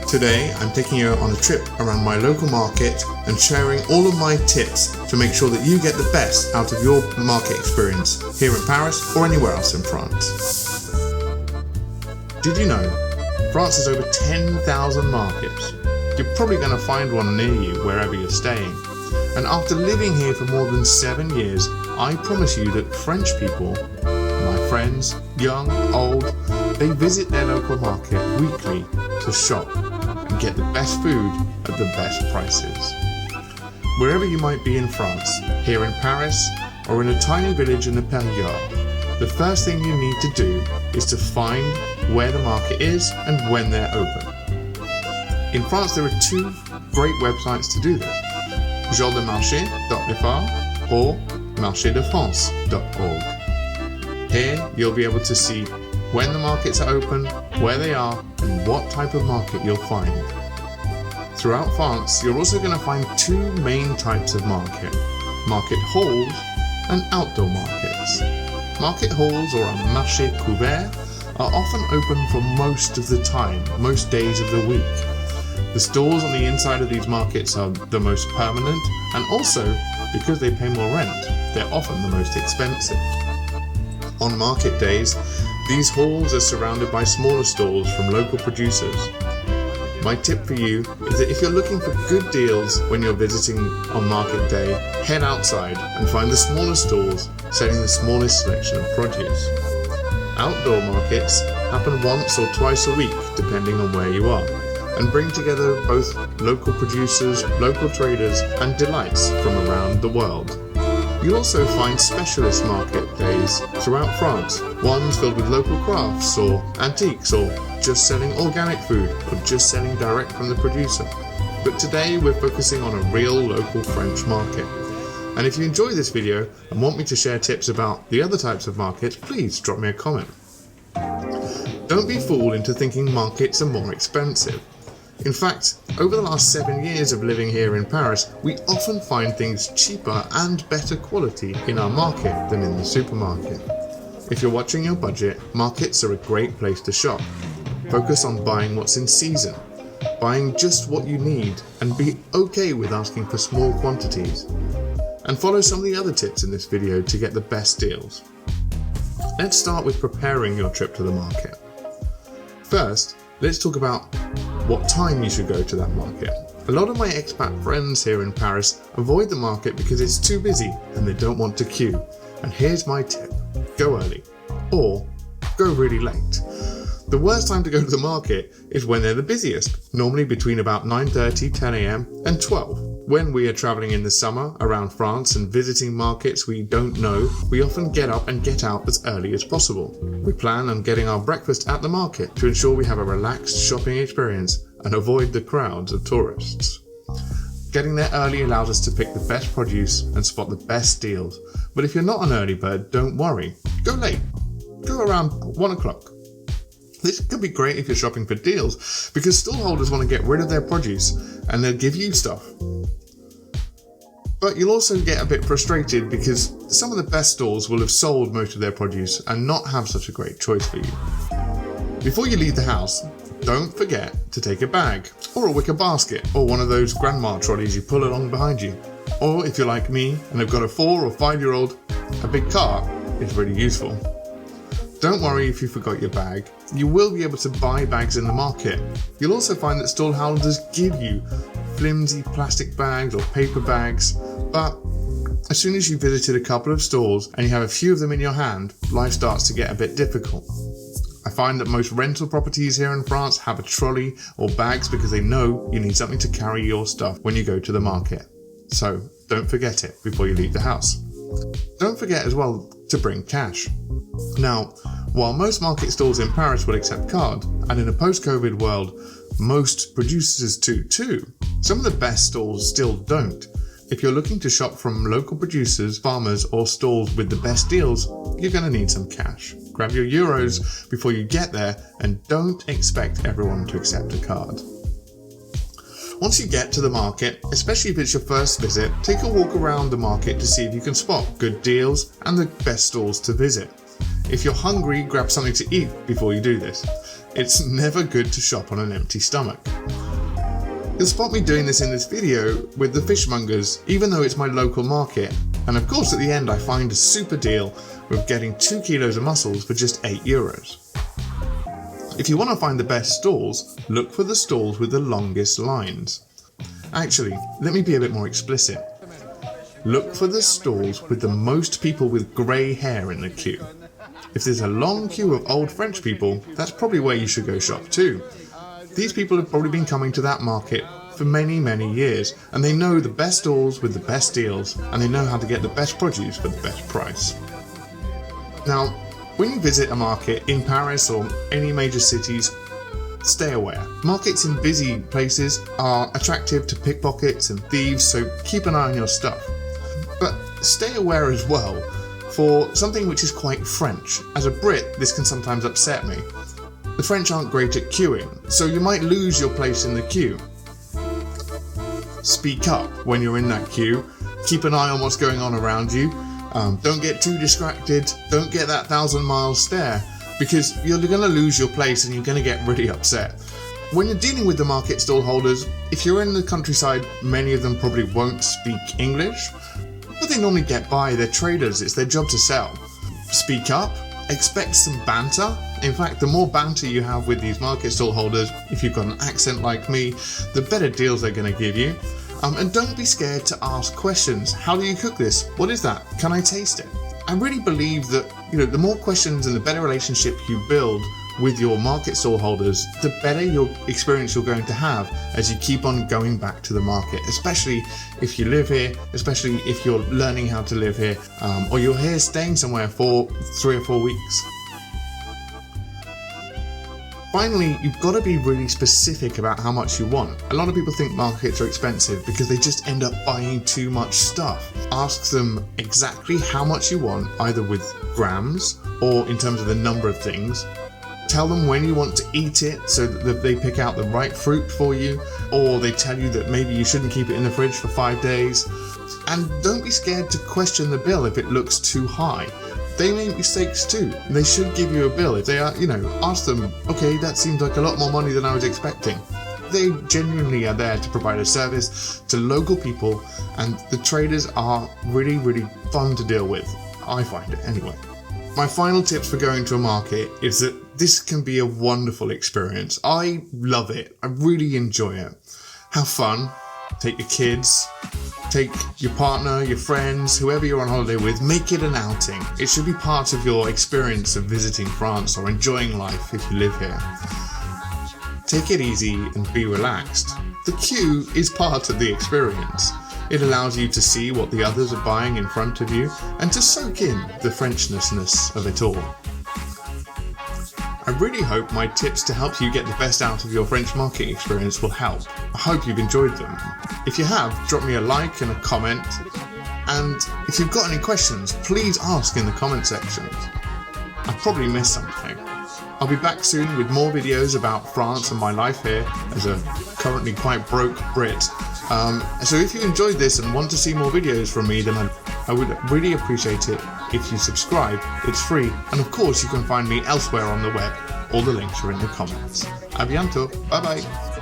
Today, I'm taking you on a trip around my local market and sharing all of my tips to make sure that you get the best out of your market experience here in Paris or anywhere else in France. Did you know France has over 10,000 markets? You're probably going to find one near you wherever you're staying. And after living here for more than 7 years, I promise you that French people, my friends, young, old, they visit their local market weekly to shop and get the best food at the best prices. Wherever you might be in France, here in Paris, or in a tiny village in the Parisian, the first thing you need to do is to find where the market is and when they're open. In France, there are 2 great websites to do this: jourdemarché.fr or marchedefrance.org. Here, you'll be able to see when the markets are open, where they are, and what type of market you'll find. Throughout France, you're also going to find 2 main types of market halls and outdoor markets. Market halls, or a marché couvert, are often open for most of the time, most days of the week. The stalls on the inside of these markets are the most permanent, and also, because they pay more rent, they're often the most expensive. On market days, these halls are surrounded by smaller stalls from local producers. My tip for you is that if you're looking for good deals when you're visiting on market day, head outside and find the smaller stalls selling the smallest selection of produce. Outdoor markets happen once or twice a week, depending on where you are, and bring together both local producers, local traders, and delights from around the world. You'll also find specialist market days throughout France, ones filled with local crafts or antiques, or just selling organic food, or just selling direct from the producer. But today we're focusing on a real local French market. And if you enjoy this video and want me to share tips about the other types of markets, please drop me a comment. Don't be fooled into thinking markets are more expensive. In fact, over the last 7 years of living here in Paris, we often find things cheaper and better quality in our market than in the supermarket. If you're watching your budget, markets are a great place to shop. Focus on buying what's in season, buying just what you need, and be okay with asking for small quantities. And follow some of the other tips in this video to get the best deals. Let's start with preparing your trip to the market. First, let's talk about what time you should go to that market. A lot of my expat friends here in Paris avoid the market because it's too busy and they don't want to queue. And here's my tip: go early, or go really late. The worst time to go to the market is when they're the busiest, normally between about 9:30, 10 a.m. and 12. When we are traveling in the summer around France and visiting markets we don't know, we often get up and get out as early as possible. We plan on getting our breakfast at the market to ensure we have a relaxed shopping experience and avoid the crowds of tourists. Getting there early allows us to pick the best produce and spot the best deals. But if you're not an early bird, don't worry. Go late. Go around 1 o'clock. This could be great if you're shopping for deals, because stallholders want to get rid of their produce and they'll give you stuff. But you'll also get a bit frustrated because some of the best stalls will have sold most of their produce and not have such a great choice for you. Before you leave the house, don't forget to take a bag, or a wicker basket, or one of those grandma trolleys you pull along behind you. Or if you're like me and have got a 4 or 5-year-old, a big cart is really useful. Don't worry if you forgot your bag. You will be able to buy bags in the market. You'll also find that stallholders give you flimsy plastic bags or paper bags, but as soon as you've visited a couple of stores and you have a few of them in your hand, life starts to get a bit difficult. I find that most rental properties here in France have a trolley or bags because they know you need something to carry your stuff when you go to the market. So don't forget it before you leave the house. Don't forget as well to bring cash. Now, while most market stalls in Paris will accept card, and in a post-COVID world, most producers do too, some of the best stalls still don't. If you're looking to shop from local producers, farmers, or stalls with the best deals, you're going to need some cash. Grab your euros before you get there, and don't expect everyone to accept a card. Once you get to the market, especially if it's your first visit, take a walk around the market to see if you can spot good deals and the best stalls to visit. If you're hungry, grab something to eat before you do this. it's never good to shop on an empty stomach. You'll spot me doing this in this video with the fishmongers, even though it's my local market. And of course at the end I find a super deal with getting 2 kilos of mussels for just €8. If you want to find the best stalls, look for the stalls with the longest lines. Actually, let me be a bit more explicit. Look for the stalls with the most people with grey hair in the queue. If there's a long queue of old French people, that's probably where you should go shop too. These people have probably been coming to that market for many, many years, and they know the best stalls with the best deals, and they know how to get the best produce for the best price. Now, when you visit a market in Paris or any major cities, stay aware. Markets in busy places are attractive to pickpockets and thieves, so keep an eye on your stuff. But stay aware as well for something which is quite French. As a Brit, this can sometimes upset me. The French aren't great at queuing, so you might lose your place in the queue. Speak up when you're in that queue. Keep an eye on what's going on around you. Don't get too distracted. Don't get that 1,000-mile stare, because you're going to lose your place and you're going to get really upset. When you're dealing with the market stall holders, if you're in the countryside, many of them probably won't speak English, but they normally get by. They're traders. It's their job to sell. Speak up. Expect some banter. In fact, the more banter you have with these market stall holders, if you've got an accent like me, the better deals they're going to give you. And don't be scared to ask questions. How do you cook this? What is that? Can I taste it? I really believe that, the more questions and the better relationship you build with your market stall holders, the better your experience you're going to have as you keep on going back to the market, especially if you live here, especially if you're learning how to live here, or you're here staying somewhere for 3 or 4 weeks. Finally, you've got to be really specific about how much you want. A lot of people think markets are expensive because they just end up buying too much stuff. Ask them exactly how much you want, either with grams or in terms of the number of things. Tell them when you want to eat it so that they pick out the right fruit for you, or they tell you that maybe you shouldn't keep it in the fridge for 5 days. And don't be scared to question the bill if it looks too high. They make mistakes too, and they should give you a bill. If they are, ask them, okay, that seems like a lot more money than I was expecting. They genuinely are there to provide a service to local people, and the traders are really, really fun to deal with. I find it anyway. My final tips for going to a market is that this can be a wonderful experience. I love it. I really enjoy it. Have fun. Take your kids. Take your partner, your friends, whoever you're on holiday with. Make it an outing. It should be part of your experience of visiting France or enjoying life if you live here. Take it easy and be relaxed. The queue is part of the experience. It allows you to see what the others are buying in front of you and to soak in the Frenchness of it all. I really hope my tips to help you get the best out of your French market experience will help. I hope you've enjoyed them. If you have, drop me a like and a comment. And if you've got any questions, please ask in the comment section. I probably missed something. I'll be back soon with more videos about France and my life here as a currently quite broke Brit. So if you enjoyed this and want to see more videos from me, then I would really appreciate it if you subscribe. It's free, and of course you can find me elsewhere on the web. All the links are in the comments. A bientôt. Bye bye.